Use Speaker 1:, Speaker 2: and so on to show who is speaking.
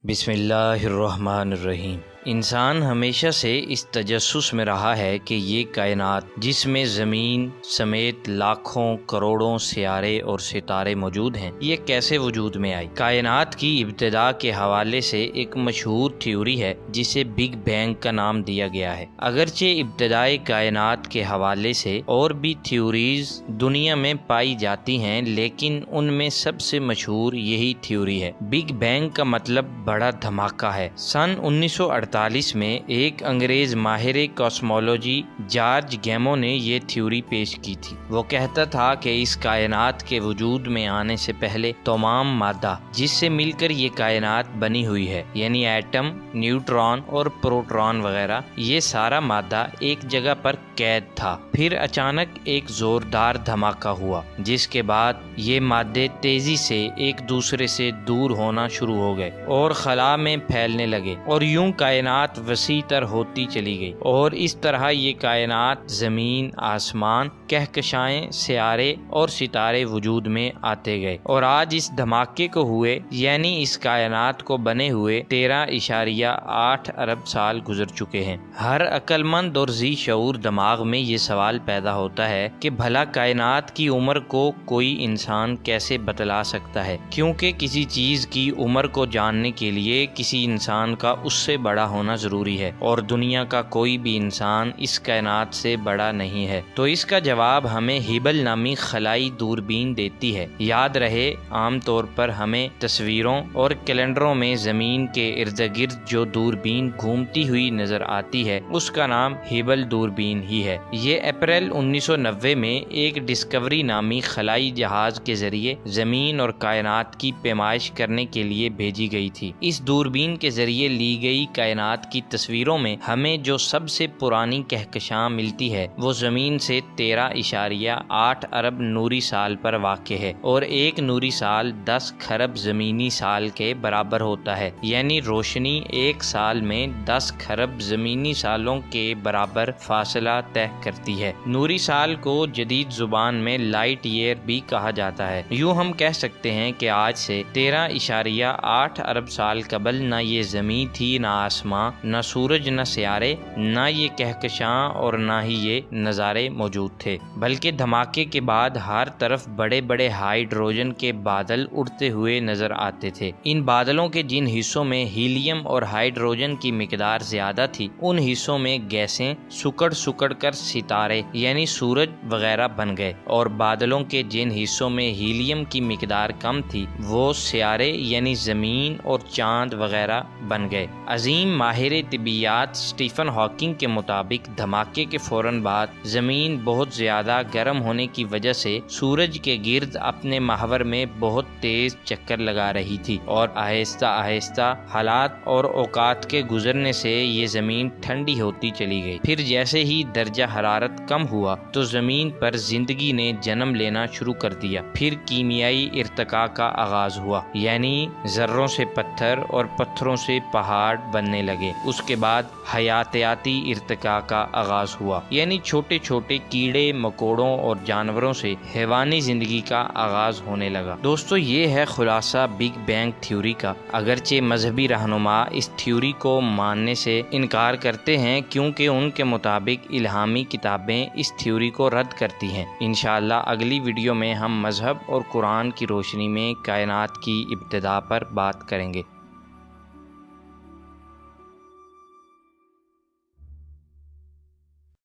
Speaker 1: بسم اللہ الرحمن الرحیم۔ انسان ہمیشہ سے اس تجسس میں رہا ہے کہ یہ کائنات جس میں زمین سمیت لاکھوں کروڑوں سیارے اور ستارے موجود ہیں، یہ کیسے وجود میں آئی۔ کائنات کی ابتدا کے حوالے سے ایک مشہور تھیوری ہے جسے بگ بینگ کا نام دیا گیا ہے۔ اگرچہ ابتدائی کائنات کے حوالے سے اور بھی تھیوریز دنیا میں پائی جاتی ہیں، لیکن ان میں سب سے مشہور یہی تھیوری ہے۔ بگ بینگ کا مطلب بڑا دھماکہ ہے۔ سن 1948 میں ایک انگریز ماہر کاسمولوجی جارج گیمو نے یہ تھیوری پیش کی تھی۔ وہ کہتا تھا کہ اس کائنات کے وجود میں آنے سے پہلے تمام مادہ جس سے مل کر یہ کائنات بنی ہوئی ہے، یعنی ایٹم، نیوٹران اور پروٹون وغیرہ، یہ سارا مادہ ایک جگہ پر قید تھا۔ پھر اچانک ایک زوردار دھماکہ ہوا، جس کے بعد یہ مادے تیزی سے ایک دوسرے سے دور ہونا شروع ہو گئے اور خلا میں پھیلنے لگے، اور یوں کائنات وسیع تر ہوتی چلی گئی، اور اس طرح یہ کائنات، زمین، آسمان، کہکشائیں، سیارے اور ستارے وجود میں آتے گئے، اور آج اس دھماکے کو ہوئے، یعنی اس کائنات کو بنے ہوئے 13.8 ارب سال گزر چکے ہیں۔ ہر عقل مند اور ذی شعور دماغ میں یہ سوال پیدا ہوتا ہے کہ بھلا کائنات کی عمر کو کوئی انسان کیسے بتلا سکتا ہے، کیونکہ کسی چیز کی عمر کو جاننے کے لیے کسی انسان کا اس سے بڑا ہونا ضروری ہے، اور دنیا کا کوئی بھی انسان اس کائنات سے بڑا نہیں ہے۔ تو اس کا جواب ہمیں ہبل نامی خلائی دوربین دیتی ہے۔ یاد رہے، عام طور پر ہمیں تصویروں اور کیلنڈروں میں زمین کے ارد گرد جو دوربین گھومتی ہوئی نظر آتی ہے، اس کا نام ہبل دوربین ہی ہے۔ یہ اپریل 1990 میں ایک ڈسکوری نامی خلائی جہاز کے ذریعے زمین اور کائنات کی پیمائش کرنے کے لیے بھیجی گئی تھی۔ اس دوربین کے ذریعے لی گئی کائنات کی تصویروں میں ہمیں جو سب سے پرانی کہکشاں ملتی ہے، وہ زمین سے 13.8 ارب نوری سال پر واقع ہے، اور ایک نوری سال 10 کھرب زمینی سال کے برابر ہوتا ہے، یعنی روشنی ایک سال میں 10 کھرب زمینی سالوں کے برابر فاصلہ طے کرتی ہے۔ نوری سال کو جدید زبان میں لائٹ ایئر بھی کہا جاتا ہے۔ یوں ہم کہہ سکتے ہیں کہ آج سے 13.8 ارب سال قبل نہ یہ زمین تھی، نہ آسمان، نہ سورج، نہ سیارے، نہ یہ کہکشاں، اور نہ ہی یہ نظارے موجود تھے، بلکہ دھماکے کے بعد ہر طرف بڑے بڑے ہائیڈروجن کے بادل اڑتے ہوئے نظر آتے تھے۔ ان بادلوں کے جن حصوں میں ہیلیم اور ہائیڈروجن کی مقدار زیادہ تھی، ان حصوں میں گیسیں سکڑ کر ستارے یعنی سورج وغیرہ بن گئے، اور بادلوں کے جن حصوں میں ہیلیم کی مقدار کم تھی، وہ سیارے یعنی زمین اور چاند وغیرہ بن گئے۔ عظیم ماہر طبیعیات اسٹیفن ہاکنگ کے مطابق دھماکے کے فوراً بعد زمین بہت زیادہ گرم ہونے کی وجہ سے سورج کے گرد اپنے محور میں بہت تیز چکر لگا رہی تھی، اور آہستہ آہستہ حالات اور اوقات کے گزرنے سے یہ زمین ٹھنڈی ہوتی چلی گئی۔ پھر جیسے ہی درجہ حرارت کم ہوا تو زمین پر زندگی نے جنم لینا شروع کر دیا۔ پھر کیمیائی ارتقاء کا آغاز ہوا، یعنی ذروں سے پتھر اور پتھروں سے پہاڑ بننے لگے۔ اس کے بعد حیاتیاتی ارتقاء کا آغاز ہوا، یعنی چھوٹے چھوٹے کیڑے مکوڑوں اور جانوروں سے حیوانی زندگی کا آغاز ہونے لگا۔ دوستو، یہ ہے خلاصہ بگ بینگ تھیوری کا۔ اگرچہ مذہبی رہنما اس تھیوری کو ماننے سے انکار کرتے ہیں، کیونکہ ان کے مطابق الہامی کتابیں اس تھیوری کو رد کرتی ہیں۔ انشاءاللہ اگلی ویڈیو میں ہم مذہب اور قرآن کی روشنی میں کائنات کی ابتدا پر بات کریں گے۔